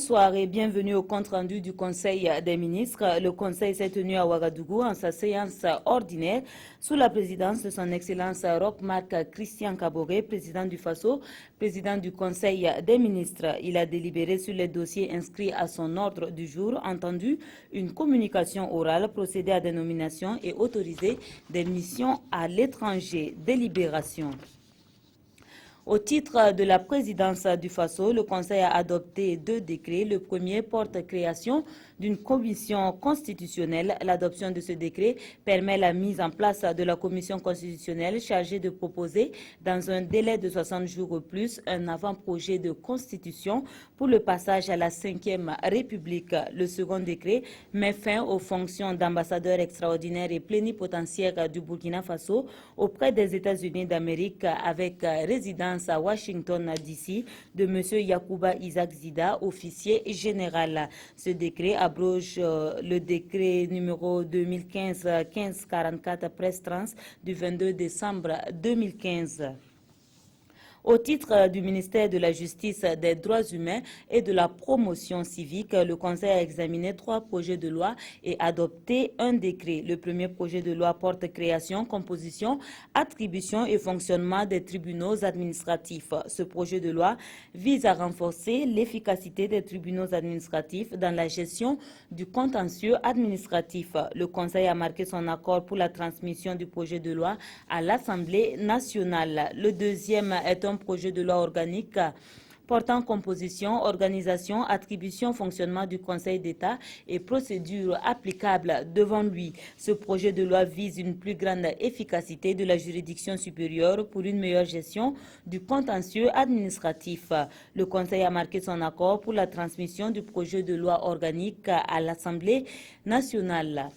Bonsoir et bienvenue au compte-rendu du Conseil des ministres. Le Conseil s'est tenu à Ouagadougou en sa séance ordinaire sous la présidence de son Excellence Roch-Marc Christian Kaboré, président du FASO, président du Conseil des ministres. Il a délibéré sur les dossiers inscrits à son ordre du jour, entendu une communication orale, procédé à des nominations et autorisé des missions à l'étranger. Délibération. Au titre de la présidence du FASO, le Conseil a adopté 2 décrets. Le premier porte création d'une commission constitutionnelle. L'adoption de ce décret permet la mise en place de la commission constitutionnelle chargée de proposer, dans un délai de 60 jours ou plus, un avant-projet de constitution pour le passage à la 5e République. Le second décret met fin aux fonctions d'ambassadeur extraordinaire et plénipotentiaire du Burkina Faso auprès des États-Unis d'Amérique avec résidence à Washington DC de M. Yacouba Isaac Zida, officier général. Ce décret abroge le décret numéro 2015-1544 Presse Trans du 22 décembre 2015. Au titre du ministère de la Justice, des Droits humains et de la Promotion civique, le Conseil a examiné 3 projets de loi et adopté un décret. Le premier projet de loi porte création, composition, attribution et fonctionnement des tribunaux administratifs. Ce projet de loi vise à renforcer l'efficacité des tribunaux administratifs dans la gestion du contentieux administratif. Le Conseil a marqué son accord pour la transmission du projet de loi à l'Assemblée nationale. Le deuxième est un projet de loi organique portant composition, organisation, attribution, fonctionnement du Conseil d'État et procédures applicables devant lui. Ce projet de loi vise une plus grande efficacité de la juridiction supérieure pour une meilleure gestion du contentieux administratif. Le Conseil a marqué son accord pour la transmission du projet de loi organique à l'Assemblée nationale.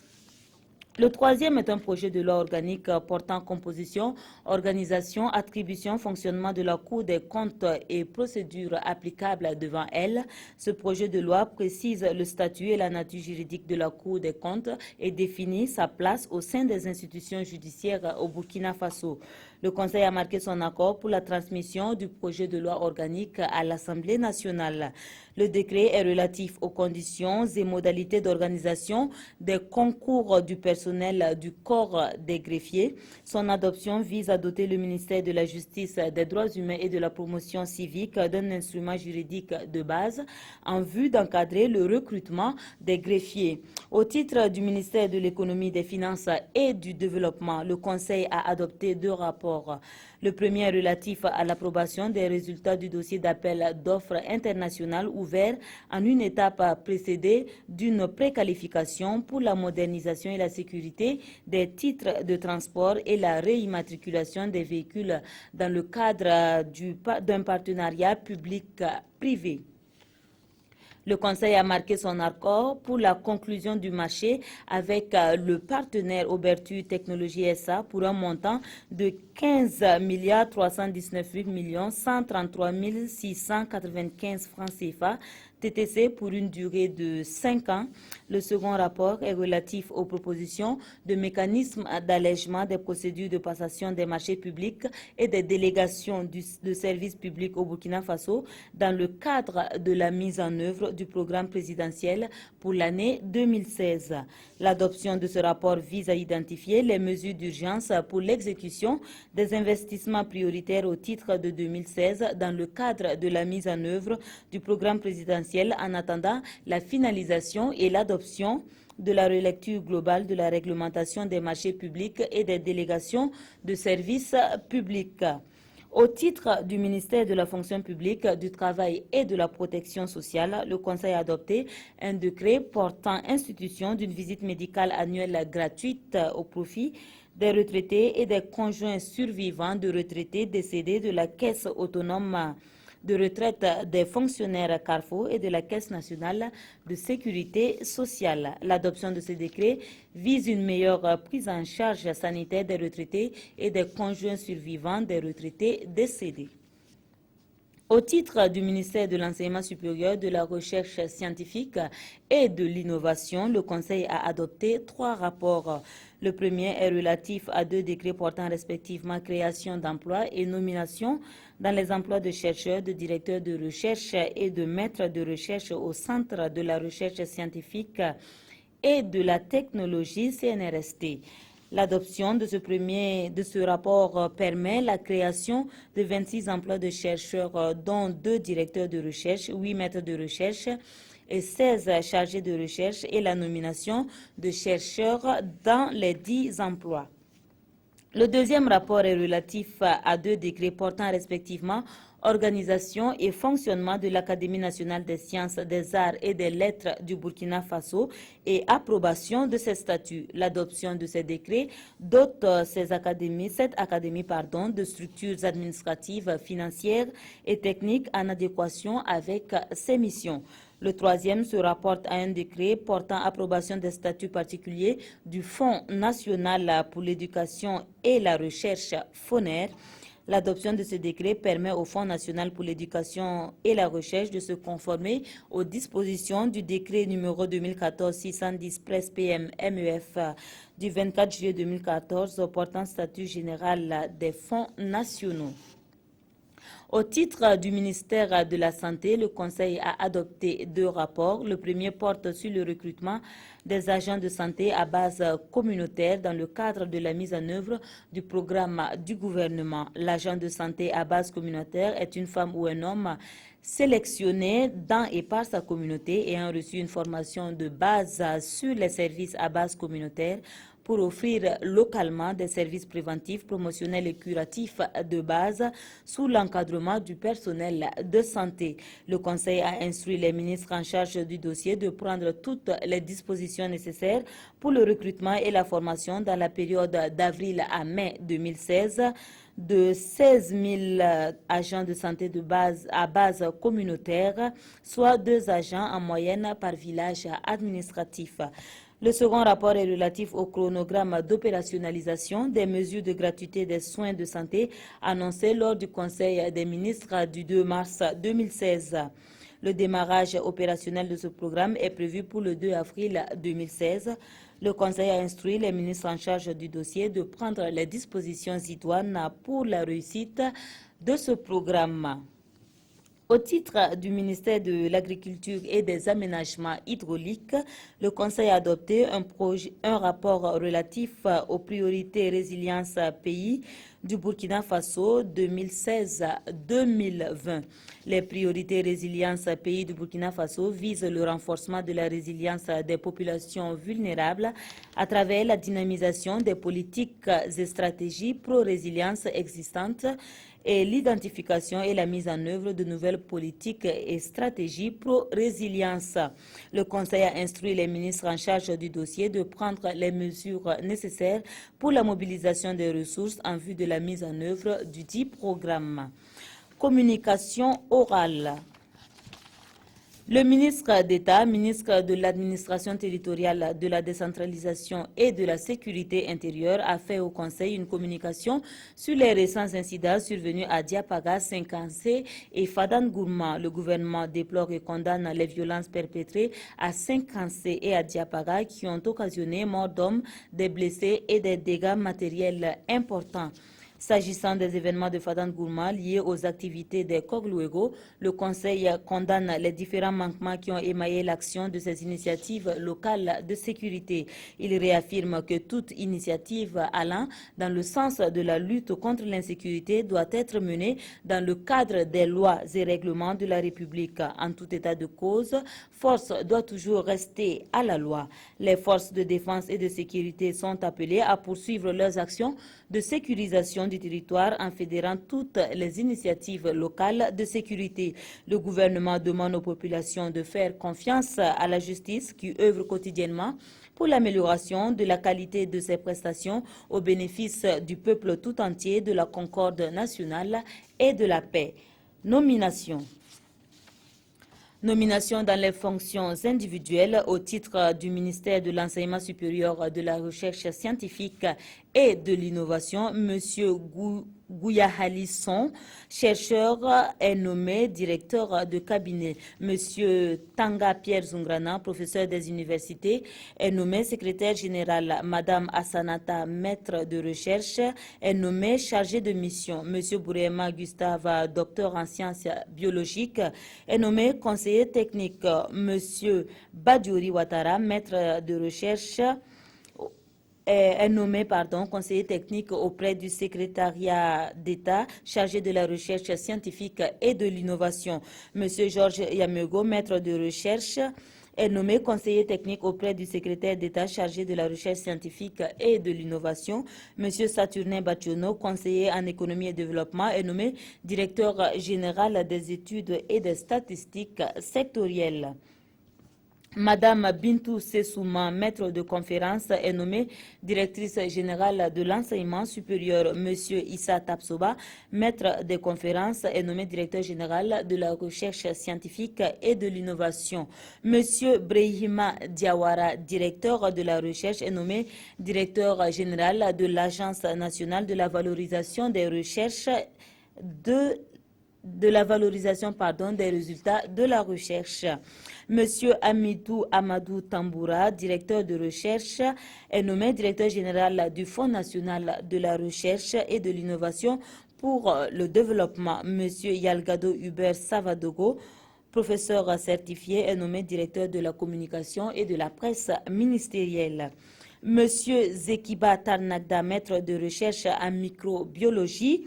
Le troisième est un projet de loi organique portant composition, organisation, attribution, fonctionnement de la Cour des comptes et procédures applicables devant elle. Ce projet de loi précise le statut et la nature juridique de la Cour des comptes et définit sa place au sein des institutions judiciaires au Burkina Faso. Le Conseil a marqué son accord pour la transmission du projet de loi organique à l'Assemblée nationale. Le décret est relatif aux conditions et modalités d'organisation des concours du personnel du corps des greffiers. Son adoption vise à doter le ministère de la Justice, des Droits humains et de la Promotion civique d'un instrument juridique de base en vue d'encadrer le recrutement des greffiers. Au titre du ministère de l'Économie, des Finances et du Développement, le Conseil a adopté 2 rapports. Le premier est relatif à l'approbation des résultats du dossier d'appel d'offres international ouvert en une étape précédée d'une préqualification pour la modernisation et la sécurité des titres de transport et la réimmatriculation des véhicules dans le cadre d'un partenariat public-privé. Le Conseil a marqué son accord pour la conclusion du marché avec le partenaire Obertu Technologies SA pour un montant de 15 319 133 695 francs CFA TTC pour une durée de 5 ans. Le second rapport est relatif aux propositions de mécanismes d'allègement des procédures de passation des marchés publics et des délégations de services publics au Burkina Faso dans le cadre de la mise en œuvre du programme présidentiel pour l'année 2016. L'adoption de ce rapport vise à identifier les mesures d'urgence pour l'exécution des investissements prioritaires au titre de 2016 dans le cadre de la mise en œuvre du programme présidentiel en attendant la finalisation et l'adoption de la relecture globale de la réglementation des marchés publics et des délégations de services publics. Au titre du ministère de la fonction publique, du travail et de la protection sociale, le Conseil a adopté un décret portant institution d'une visite médicale annuelle gratuite au profit des retraités et des conjoints survivants de retraités décédés de la Caisse autonome de retraite des fonctionnaires Carrefour et de la Caisse nationale de sécurité sociale. L'adoption de ce décret vise une meilleure prise en charge sanitaire des retraités et des conjoints survivants des retraités décédés. Au titre du ministère de l'Enseignement supérieur, de la Recherche scientifique et de l'Innovation, le Conseil a adopté 3 rapports. Le premier est relatif à 2 décrets portant respectivement création d'emplois et nomination dans les emplois de chercheurs, de directeurs de recherche et de maîtres de recherche au Centre de la recherche scientifique et de la technologie CNRST. L'adoption de ce rapport permet la création de 26 emplois de chercheurs, dont 2 directeurs de recherche, 8 maîtres de recherche et 16 chargés de recherche, et la nomination de chercheurs dans les 10 emplois. Le deuxième rapport est relatif à 2 décrets portant respectivement organisation et fonctionnement de l'Académie nationale des sciences, des arts et des lettres du Burkina Faso et approbation de ses statuts. L'adoption de ces décrets dote cette académie de structures administratives, financières et techniques en adéquation avec ses missions. Le troisième se rapporte à un décret portant approbation des statuts particuliers du Fonds national pour l'éducation et la recherche FONER. L'adoption de ce décret permet au Fonds national pour l'éducation et la recherche de se conformer aux dispositions du décret numéro 2014-610-PM-MEF du 24 juillet 2014 portant statut général des fonds nationaux. Au titre du ministère de la Santé, le Conseil a adopté 2 rapports. Le premier porte sur le recrutement des agents de santé à base communautaire dans le cadre de la mise en œuvre du programme du gouvernement. L'agent de santé à base communautaire est une femme ou un homme sélectionné dans et par sa communauté ayant reçu une formation de base sur les services à base communautaire pour offrir localement des services préventifs, promotionnels et curatifs de base sous l'encadrement du personnel de santé. Le Conseil a instruit les ministres en charge du dossier de prendre toutes les dispositions nécessaires pour le recrutement et la formation dans la période d'avril à mai 2016 de 16 000 agents de santé de base à base communautaire, soit 2 agents en moyenne par village administratif. Le second rapport est relatif au chronogramme d'opérationnalisation des mesures de gratuité des soins de santé annoncées lors du Conseil des ministres du 2 mars 2016. Le démarrage opérationnel de ce programme est prévu pour le 2 avril 2016. Le Conseil a instruit les ministres en charge du dossier de prendre les dispositions idoines pour la réussite de ce programme. Au titre du ministère de l'Agriculture et des Aménagements hydrauliques, le Conseil a adopté un rapport relatif aux priorités résilience pays du Burkina Faso 2016-2020. Les priorités résilience pays du Burkina Faso visent le renforcement de la résilience des populations vulnérables à travers la dynamisation des politiques et stratégies pro-résilience existantes et l'identification et la mise en œuvre de nouvelles politiques et stratégies pro-résilience. Le Conseil a instruit les ministres en charge du dossier de prendre les mesures nécessaires pour la mobilisation des ressources en vue de la mise en œuvre du dit programme. Communication orale. Le ministre d'État, ministre de l'Administration territoriale, de la décentralisation et de la sécurité intérieure a fait au Conseil une communication sur les récents incidents survenus à Diapaga, Sinkansé et Fadan-Gourma. Le gouvernement déplore et condamne les violences perpétrées à Sinkansé et à Diapaga qui ont occasionné mort d'hommes, des blessés et des dégâts matériels importants. S'agissant des événements de Fadan-Gourma liés aux activités des Kogluego, le Conseil condamne les différents manquements qui ont émaillé l'action de ces initiatives locales de sécurité. Il réaffirme que toute initiative allant dans le sens de la lutte contre l'insécurité doit être menée dans le cadre des lois et règlements de la République. En tout état de cause, force doit toujours rester à la loi. Les forces de défense et de sécurité sont appelées à poursuivre leurs actions de sécurisation du territoire en fédérant toutes les initiatives locales de sécurité. Le gouvernement demande aux populations de faire confiance à la justice qui œuvre quotidiennement pour l'amélioration de la qualité de ses prestations au bénéfice du peuple tout entier, de la concorde nationale et de la paix. Nomination dans les fonctions individuelles au titre du ministère de l'Enseignement supérieur, de la Recherche scientifique et de l'Innovation. M. Gouyahalisson, chercheur, est nommé directeur de cabinet. Monsieur Tanga Pierre Zungrana, professeur des universités, est nommé secrétaire général. Madame Assanata, maître de recherche, est nommé chargé de mission. Monsieur Bourema Gustave, docteur en sciences biologiques, est nommé conseiller technique. Monsieur Badjouri Ouattara, maître de recherche, est nommé conseiller technique auprès du secrétariat d'État chargé de la recherche scientifique et de l'innovation. Monsieur Georges Yamego, maître de recherche, est nommé conseiller technique auprès du secrétaire d'État chargé de la recherche scientifique et de l'innovation. Monsieur Saturnin Bachiono, conseiller en économie et développement, est nommé directeur général des études et des statistiques sectorielles. Madame Bintou Sessouma, maître de conférence, est nommée directrice générale de l'enseignement supérieur. Monsieur Issa Tapsoba, maître de conférence, est nommé directeur général de la recherche scientifique et de l'innovation. Monsieur Brehima Diawara, directeur de la recherche, est nommé directeur général de l'Agence nationale de la valorisation des recherches de la valorisation des résultats de la recherche. Monsieur Amidou Amadou Tamboura, directeur de recherche, est nommé directeur général du Fonds national de la recherche et de l'innovation pour le développement. Monsieur Yalgado Hubert Savadogo, professeur certifié, est nommé directeur de la communication et de la presse ministérielle. Monsieur Zekiba Tarnagda, maître de recherche en microbiologie,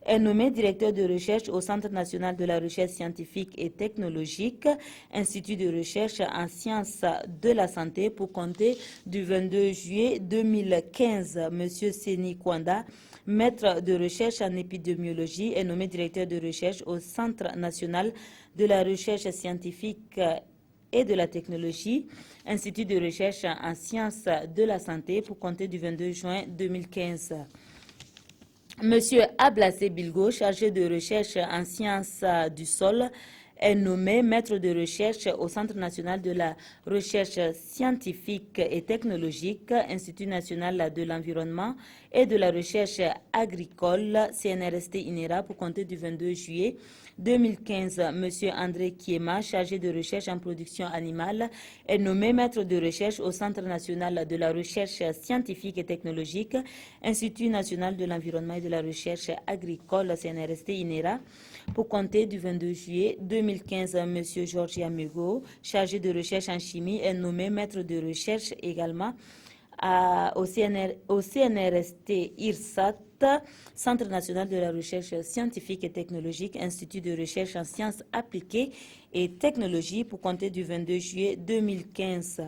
est nommé directeur de recherche au Centre national de la recherche scientifique et technologique, Institut de recherche en sciences de la santé pour compter du 22 juillet 2015. Monsieur Seni Kwanda, maître de recherche en épidémiologie, est nommé directeur de recherche au Centre national de la recherche scientifique et de la technologie, Institut de recherche en sciences de la santé pour compter du 22 juin 2015. Monsieur Ablassé Bilgo, chargé de recherche en sciences du sol, est nommé maître de recherche au Centre national de la recherche scientifique et technologique, Institut national de l'environnement et de la recherche agricole, CNRST INERA, pour compter du 22 juillet 2015. Monsieur André Kiema, chargé de recherche en production animale, est nommé maître de recherche au Centre national de la recherche scientifique et technologique, Institut national de l'environnement et de la recherche agricole, CNRST INERA, pour compter du 22 juillet 2015. Monsieur Georges Yamego, chargé de recherche en chimie, est nommé maître de recherche également au CNRST IRSAT, Centre national de la recherche scientifique et technologique, Institut de recherche en sciences appliquées et technologies, pour compter du 22 juillet 2015.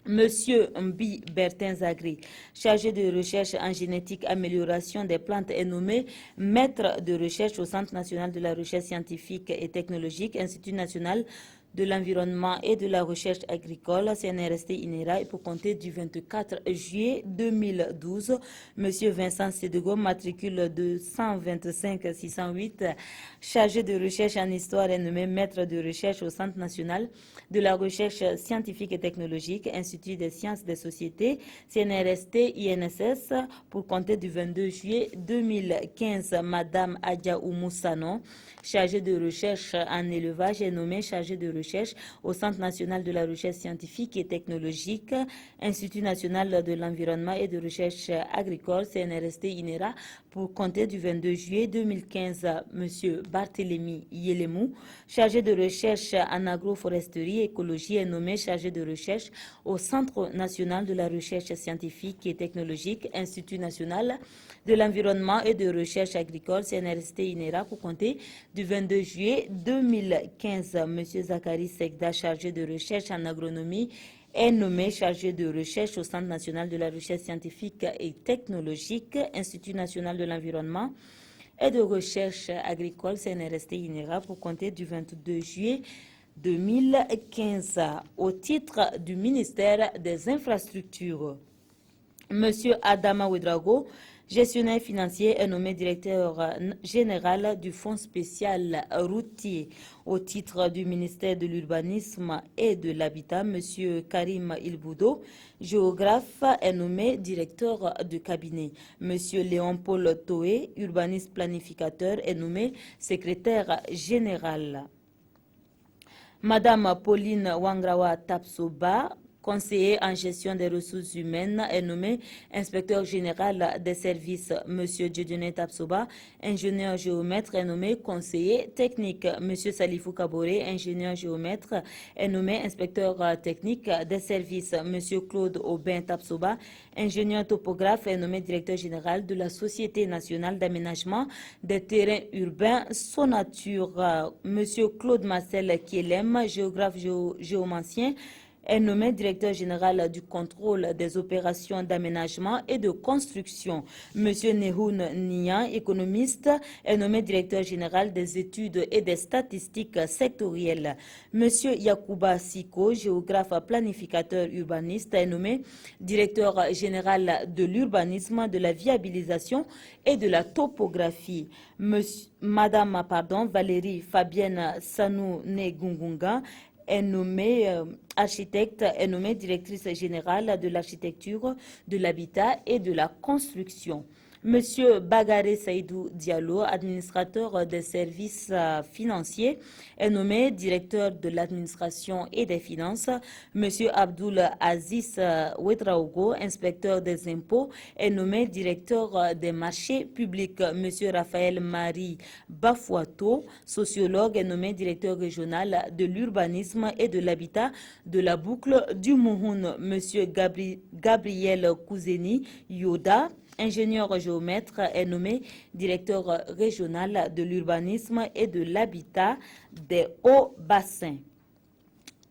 Monsieur Mbi Bertin Zagri, chargé de recherche en génétique amélioration des plantes, est nommé maître de recherche au Centre national de la recherche scientifique et technologique, Institut national de l'environnement et de la recherche agricole, CNRST INERA, et pour compter du 24 juillet 2012. Monsieur Vincent Sédego, matricule de 125-608, chargé de recherche en histoire, est nommé maître de recherche au Centre national de la recherche scientifique et technologique, Institut des sciences des sociétés, CNRST INSS, pour compter du 22 juillet 2015. Madame Adja Oumoussano, chargée de recherche en élevage, est nommée chargée de recherche au Centre national de la recherche scientifique et technologique, Institut national de l'environnement et de recherche agricole, CNRST INERA, pour compter du 22 juillet 2015. Monsieur Barthélémy Yelemou, chargé de recherche en agroforesterie et écologie, est nommé chargé de recherche au Centre national de la recherche scientifique et technologique, Institut national de l'environnement et de recherche agricole, CNRST INERA, pour compter du 22 juillet 2015. Monsieur Zachary Sekda, chargé de recherche en agronomie, est nommé chargé de recherche au Centre national de la recherche scientifique et technologique, Institut national de l'environnement et de recherche agricole, CNRST INERA, pour compter du 22 juillet 2015. Au titre du ministère des Infrastructures, Monsieur Adama Ouedraogo, gestionnaire financier est nommé directeur général du Fonds spécial routier. Au titre du ministère de l'Urbanisme et de l'Habitat, M. Karim Ilboudo, géographe, est nommé directeur de cabinet. M. Léon-Paul Toé, urbaniste planificateur, est nommé secrétaire général. Madame Pauline Wangrawa Tapsoba, conseiller en gestion des ressources humaines, est nommé inspecteur général des services. Monsieur Dieudonné Tapsoba, ingénieur géomètre, est nommé conseiller technique. Monsieur Salifou Kaboré, ingénieur géomètre, est nommé inspecteur technique des services. Monsieur Claude Aubin Tapsoba, ingénieur topographe, est nommé directeur général de la Société nationale d'aménagement des terrains urbains Sonature. Monsieur Claude Marcel Kielem, géographe géomancien, est nommé directeur général du contrôle des opérations d'aménagement et de construction. Monsieur Nehoun Nian, économiste, est nommé directeur général des études et des statistiques sectorielles. Monsieur Yacouba Siko, géographe planificateur urbaniste, est nommé directeur général de l'urbanisme, de la viabilisation et de la topographie. Madame Valérie Fabienne Sanou-Negungunga est nommée architecte, est nommée directrice générale de l'architecture, de l'habitat et de la construction. Monsieur Bagaré Saïdou Diallo, administrateur des services financiers, est nommé directeur de l'administration et des finances. Monsieur Abdoul Aziz Ouedraogo, inspecteur des impôts, est nommé directeur des marchés publics. Monsieur Raphaël Marie Bafouato, sociologue, est nommé directeur régional de l'urbanisme et de l'habitat de la boucle du Mouhoun. Monsieur Gabriel Kouzeni Yoda, ingénieur géomètre, est nommé directeur régional de l'urbanisme et de l'habitat des Hauts-Bassins.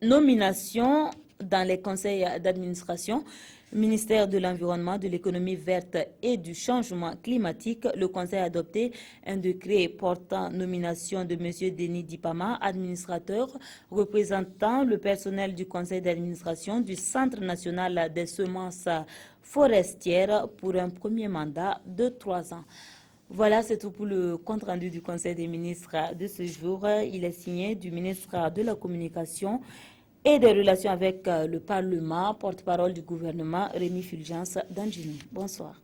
Nomination dans les conseils d'administration. Ministère de l'Environnement, de l'Économie verte et du Changement climatique, le Conseil a adopté un décret portant nomination de M. Denis Dipama, administrateur représentant le personnel du Conseil d'administration du Centre national des semences forestières pour un premier mandat de 3 ans. Voilà, c'est tout pour le compte-rendu du Conseil des ministres de ce jour. Il est signé du ministre de la Communication et des relations avec le Parlement, porte-parole du gouvernement, Rémi Fulgence Danjini. Bonsoir.